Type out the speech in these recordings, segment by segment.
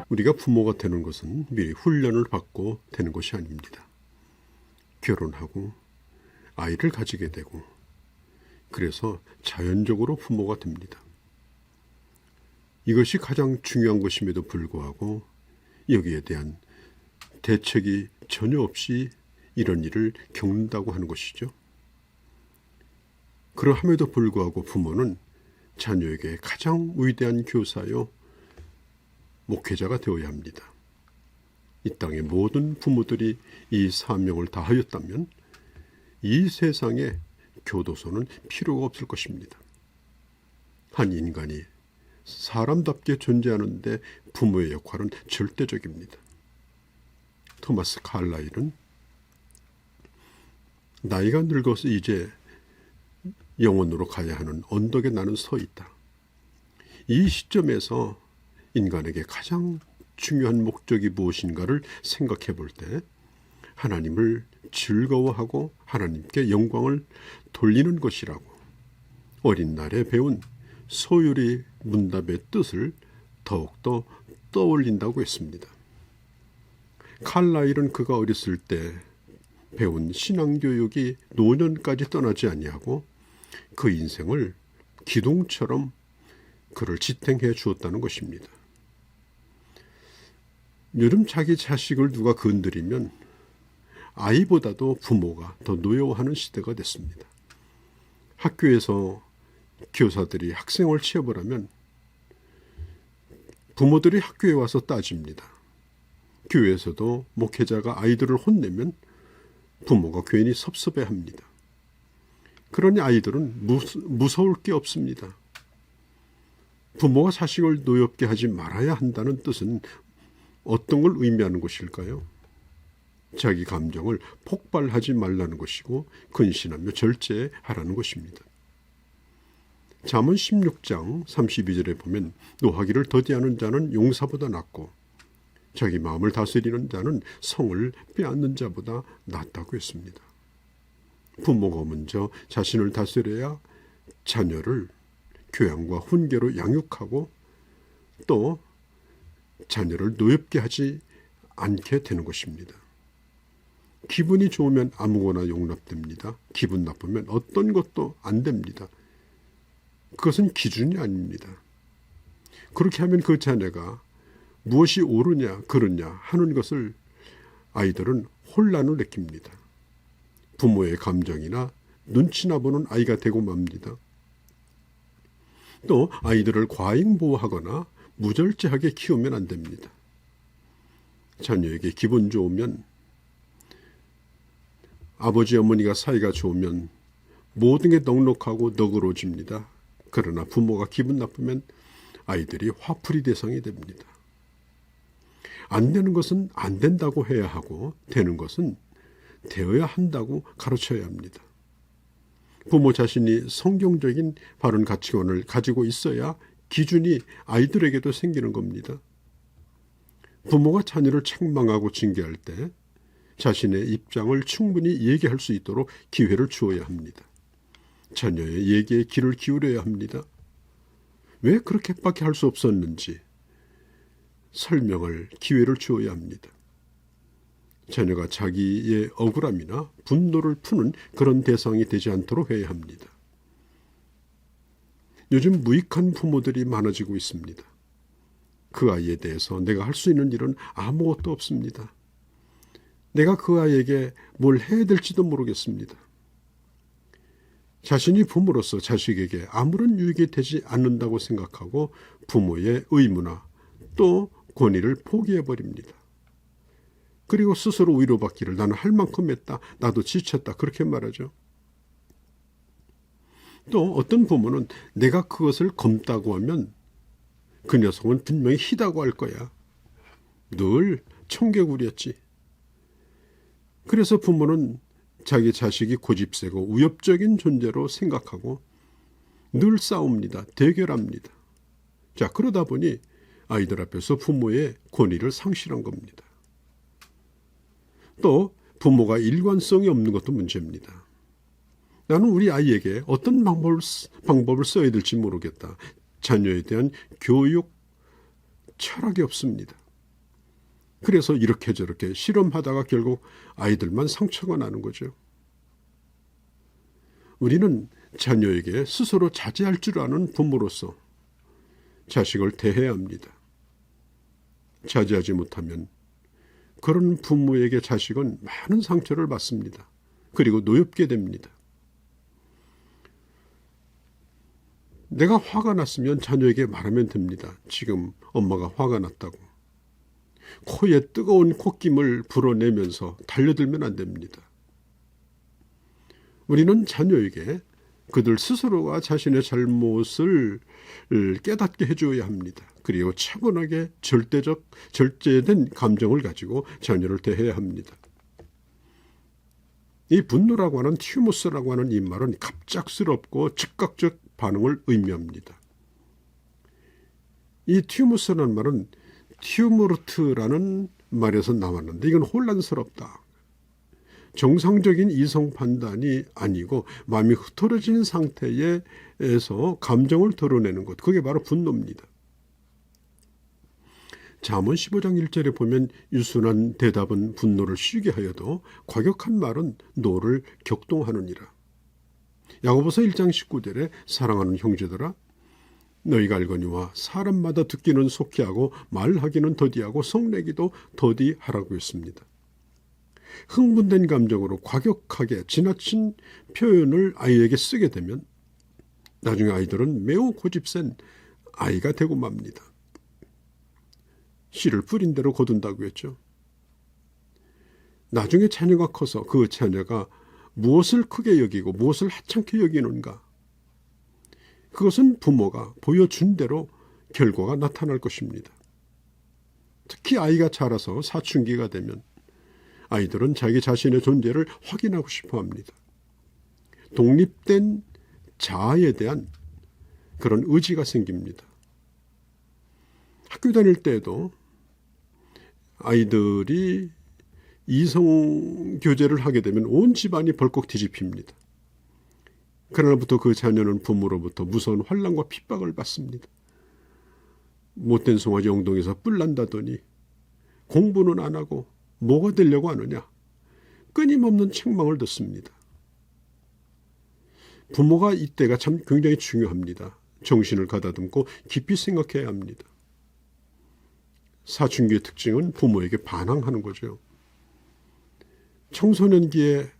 우리가 부모가 되는 것은 미리 훈련을 받고 되는 것이 아닙니다. 결혼하고 아이를 가지게 되고 그래서 자연적으로 부모가 됩니다. 이것이 가장 중요한 것임에도 불구하고 여기에 대한 대책이 전혀 없이 이런 일을 겪는다고 하는 것이죠. 그러함에도 불구하고 부모는 자녀에게 가장 위대한 교사요 목회자가 되어야 합니다. 이 땅의 모든 부모들이 이 사명을 다하였다면 이 세상에 교도소는 필요가 없을 것입니다. 한 인간이 사람답게 존재하는데 부모의 역할은 절대적입니다. 토마스 칼라일은 나이가 늙어서 이제 영원으로 가야 하는 언덕에 나는 서 있다. 이 시점에서 인간에게 가장 중요한 목적이 무엇인가를 생각해 볼 때 하나님을 즐거워하고 하나님께 영광을 돌리는 것이라고 어린 날에 배운 소율이 문답의 뜻을 더욱더 떠올린다고 했습니다. 칼라일은 그가 어렸을 때 배운 신앙교육이 노년까지 떠나지 아니하고 그 인생을 기둥처럼 그를 지탱해 주었다는 것입니다. 요즘 자기 자식을 누가 건드리면 아이보다도 부모가 더 노여워하는 시대가 됐습니다. 학교에서 교사들이 학생을 취업을 하면 부모들이 학교에 와서 따집니다. 교회에서도 목회자가 아이들을 혼내면 부모가 괜히 섭섭해합니다. 그러니 아이들은 무서울 게 없습니다. 부모가 자식을 노엽게 하지 말아야 한다는 뜻은 어떤 걸 의미하는 것일까요? 자기 감정을 폭발하지 말라는 것이고 근신하며 절제하라는 것입니다. 잠언 16장 32절에 보면 노하기를 더디하는 자는 용사보다 낫고 자기 마음을 다스리는 자는 성을 빼앗는 자보다 낫다고 했습니다. 부모가 먼저 자신을 다스려야 자녀를 교양과 훈계로 양육하고 또 자녀를 노엽게 하지 않게 되는 것입니다. 기분이 좋으면 아무거나 용납됩니다. 기분 나쁘면 어떤 것도 안 됩니다. 그것은 기준이 아닙니다. 그렇게 하면 그 자녀가 무엇이 옳으냐 그르냐 하는 것을 아이들은 혼란을 느낍니다. 부모의 감정이나 눈치나 보는 아이가 되고 맙니다. 또 아이들을 과잉보호하거나 무절제하게 키우면 안 됩니다. 자녀에게 기분 좋으면 아버지 어머니가 사이가 좋으면 모든 게 넉넉하고 너그러집니다. 그러나 부모가 기분 나쁘면 아이들이 화풀이 대상이 됩니다. 안 되는 것은 안 된다고 해야 하고 되는 것은 되어야 한다고 가르쳐야 합니다. 부모 자신이 성경적인 바른 가치관을 가지고 있어야 기준이 아이들에게도 생기는 겁니다. 부모가 자녀를 책망하고 징계할 때 자신의 입장을 충분히 얘기할 수 있도록 기회를 주어야 합니다. 자녀의 얘기에 귀를 기울여야 합니다. 왜 그렇게밖에 할 수 없었는지 설명할 기회를 주어야 합니다. 자녀가 자기의 억울함이나 분노를 푸는 그런 대상이 되지 않도록 해야 합니다. 요즘 무익한 부모들이 많아지고 있습니다. 그 아이에 대해서 내가 할 수 있는 일은 아무것도 없습니다. 내가 그 아이에게 뭘 해야 될지도 모르겠습니다. 자신이 부모로서 자식에게 아무런 유익이 되지 않는다고 생각하고 부모의 의무나 또 권위를 포기해버립니다. 그리고 스스로 위로받기를 나는 할 만큼 했다. 나도 지쳤다. 그렇게 말하죠. 또 어떤 부모는 내가 그것을 검다고 하면 그 녀석은 분명히 희다고 할 거야. 늘 청개구리였지. 그래서 부모는 자기 자식이 고집세고 위협적인 존재로 생각하고 늘 싸웁니다. 대결합니다. 자, 그러다 보니 아이들 앞에서 부모의 권위를 상실한 겁니다. 또 부모가 일관성이 없는 것도 문제입니다. 나는 우리 아이에게 어떤 방법을 써야 될지 모르겠다. 자녀에 대한 교육 철학이 없습니다. 그래서 이렇게 저렇게 실험하다가 결국 아이들만 상처가 나는 거죠. 우리는 자녀에게 스스로 자제할 줄 아는 부모로서 자식을 대해야 합니다. 자제하지 못하면 그런 부모에게 자식은 많은 상처를 받습니다. 그리고 노엽게 됩니다. 내가 화가 났으면 자녀에게 말하면 됩니다. 지금 엄마가 화가 났다고. 코에 뜨거운 콧김을 불어내면서 달려들면 안 됩니다. 우리는 자녀에게 그들 스스로가 자신의 잘못을 깨닫게 해줘야 합니다. 그리고 차분하게 절제된 감정을 가지고 자녀를 대해야 합니다. 이 분노라고 하는 튜머스라고 하는 이 말은 갑작스럽고 즉각적 반응을 의미합니다. 이 튜머스라는 말은 튜머르트라는 말에서 나왔는데 이건 혼란스럽다. 정상적인 이성 판단이 아니고 마음이 흐트러진 상태에서 감정을 드러내는 것, 그게 바로 분노입니다. 잠언 15장 1절에 보면 유순한 대답은 분노를 쉬게 하여도 과격한 말은 노를 격동하느니라. 야고보서 1장 19절에 사랑하는 형제들아 너희가 알거니와 사람마다 듣기는 속히 하고 말하기는 더디하고 성내기도 더디하라고 했습니다. 흥분된 감정으로 과격하게 지나친 표현을 아이에게 쓰게 되면 나중에 아이들은 매우 고집센 아이가 되고 맙니다. 씨를 뿌린 대로 거둔다고 했죠. 나중에 자녀가 커서 그 자녀가 무엇을 크게 여기고 무엇을 하찮게 여기는가, 그것은 부모가 보여준 대로 결과가 나타날 것입니다. 특히 아이가 자라서 사춘기가 되면 아이들은 자기 자신의 존재를 확인하고 싶어 합니다. 독립된 자아에 대한 그런 의지가 생깁니다. 학교 다닐 때에도 아이들이 이성교제를 하게 되면 온 집안이 벌컥 뒤집힙니다. 그날부터 그 자녀는 부모로부터 무서운 환난과 핍박을 받습니다. 못된 송아지 엉덩이에서 뿔 난다더니 공부는 안 하고 뭐가 되려고 하느냐, 끊임없는 책망을 듣습니다. 부모가 이때가 참 굉장히 중요합니다. 정신을 가다듬고 깊이 생각해야 합니다. 사춘기의 특징은 부모에게 반항하는 거죠. 청소년기에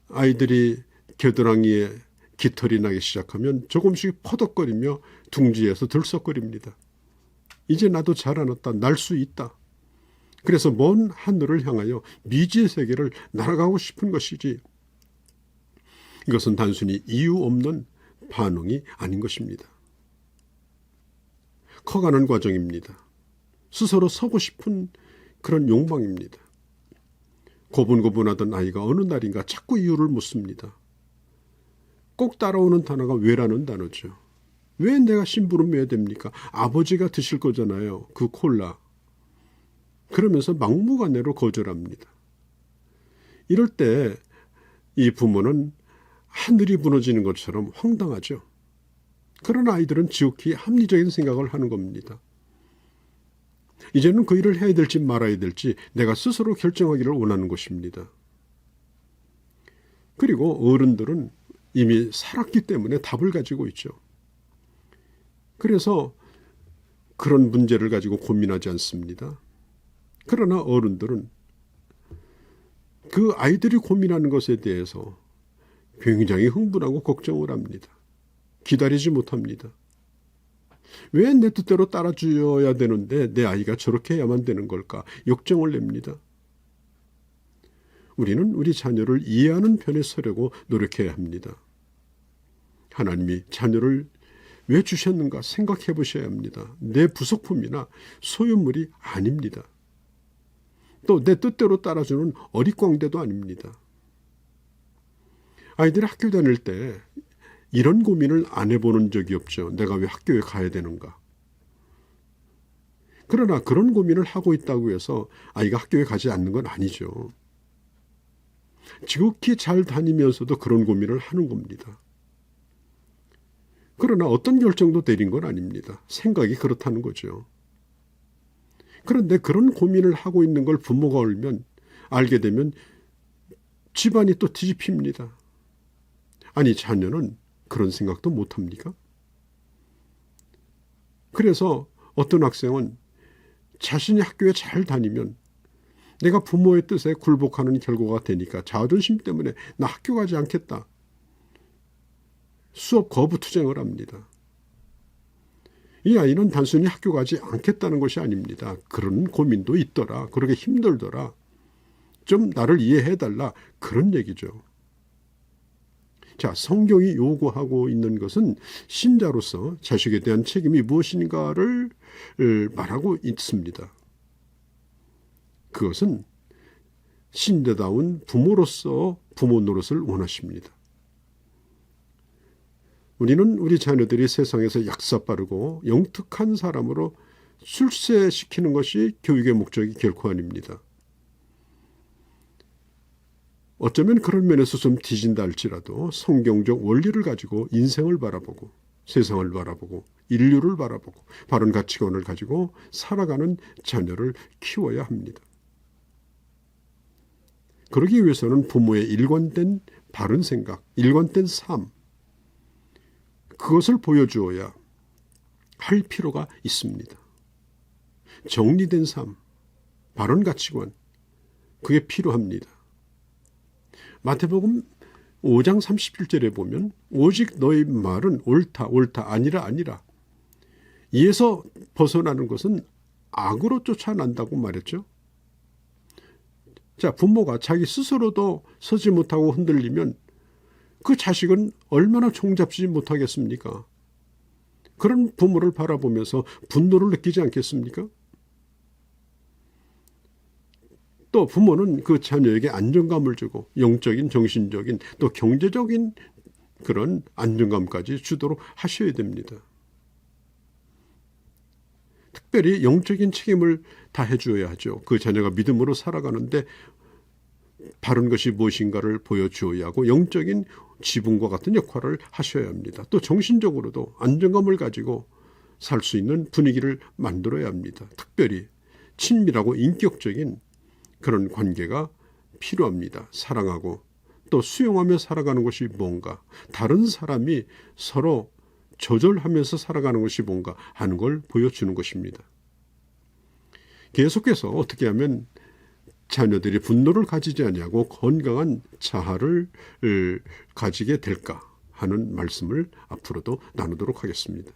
아이들이 겨드랑이에 깃털이 나기 시작하면 조금씩 퍼덕거리며 둥지에서 들썩거립니다. 이제 나도 자라났다, 날 수 있다. 그래서 먼 하늘을 향하여 미지의 세계를 날아가고 싶은 것이지, 이것은 단순히 이유 없는 반응이 아닌 것입니다. 커가는 과정입니다. 스스로 서고 싶은 그런 욕망입니다. 고분고분하던 아이가 어느 날인가 자꾸 이유를 묻습니다. 꼭 따라오는 단어가 왜라는 단어죠. 왜 내가 심부름해야 됩니까? 아버지가 드실 거잖아요, 그 콜라. 그러면서 막무가내로 거절합니다. 이럴 때 이 부모는 하늘이 무너지는 것처럼 황당하죠. 그런 아이들은 지극히 합리적인 생각을 하는 겁니다. 이제는 그 일을 해야 될지 말아야 될지 내가 스스로 결정하기를 원하는 것입니다. 그리고 어른들은 이미 살았기 때문에 답을 가지고 있죠. 그래서 그런 문제를 가지고 고민하지 않습니다. 그러나 어른들은 그 아이들이 고민하는 것에 대해서 굉장히 흥분하고 걱정을 합니다. 기다리지 못합니다. 왜 내 뜻대로 따라줘야 되는데 내 아이가 저렇게 해야만 되는 걸까? 역정을 냅니다. 우리는 우리 자녀를 이해하는 편에 서려고 노력해야 합니다. 하나님이 자녀를 왜 주셨는가 생각해 보셔야 합니다. 내 부속품이나 소유물이 아닙니다. 또 내 뜻대로 따라주는 어릿광대도 아닙니다. 아이들이 학교 다닐 때 이런 고민을 안 해보는 적이 없죠. 내가 왜 학교에 가야 되는가? 그러나 그런 고민을 하고 있다고 해서 아이가 학교에 가지 않는 건 아니죠. 지극히 잘 다니면서도 그런 고민을 하는 겁니다. 그러나 어떤 결정도 내린 건 아닙니다. 생각이 그렇다는 거죠. 그런데 그런 고민을 하고 있는 걸 부모가 알게 되면 집안이 또 뒤집힙니다. 아니, 자녀는 그런 생각도 못합니까? 그래서 어떤 학생은 자신이 학교에 잘 다니면 내가 부모의 뜻에 굴복하는 결과가 되니까 자존심 때문에 나 학교 가지 않겠다. 수업 거부 투쟁을 합니다. 이 아이는 단순히 학교 가지 않겠다는 것이 아닙니다. 그런 고민도 있더라. 그러게 힘들더라. 좀 나를 이해해달라. 그런 얘기죠. 자, 성경이 요구하고 있는 것은 신자로서 자식에 대한 책임이 무엇인가를 말하고 있습니다. 그것은 신자다운 부모로서 부모 노릇을 원하십니다. 우리는 우리 자녀들이 세상에서 약사빠르고 영특한 사람으로 출세시키는 것이 교육의 목적이 결코 아닙니다. 어쩌면 그런 면에서 좀 뒤진다 할지라도 성경적 원리를 가지고 인생을 바라보고 세상을 바라보고 인류를 바라보고 바른 가치관을 가지고 살아가는 자녀를 키워야 합니다. 그러기 위해서는 부모의 일관된 바른 생각, 일관된 삶, 그것을 보여주어야 할 필요가 있습니다. 정리된 삶, 바른 가치관, 그게 필요합니다. 마태복음 5장 31절에 보면 오직 너의 말은 옳다 아니라 이에서 벗어나는 것은 악으로 쫓아난다고 말했죠. 자, 부모가 자기 스스로도 서지 못하고 흔들리면 그 자식은 얼마나 총잡지 못하겠습니까? 그런 부모를 바라보면서 분노를 느끼지 않겠습니까? 또 부모는 그 자녀에게 안정감을 주고 영적인, 정신적인, 또 경제적인 그런 안정감까지 주도록 하셔야 됩니다. 특별히 영적인 책임을 다해 주어야 하죠. 그 자녀가 믿음으로 살아가는데 바른 것이 무엇인가를 보여주어야 하고 영적인 지붕과 같은 역할을 하셔야 합니다. 또 정신적으로도 안정감을 가지고 살 수 있는 분위기를 만들어야 합니다. 특별히 친밀하고 인격적인 그런 관계가 필요합니다. 사랑하고 또 수용하며 살아가는 것이 뭔가, 다른 사람이 서로 조절하면서 살아가는 것이 뭔가 하는 걸 보여주는 것입니다. 계속해서 어떻게 하면 자녀들이 분노를 가지지 아니하고 건강한 자아를 가지게 될까 하는 말씀을 앞으로도 나누도록 하겠습니다.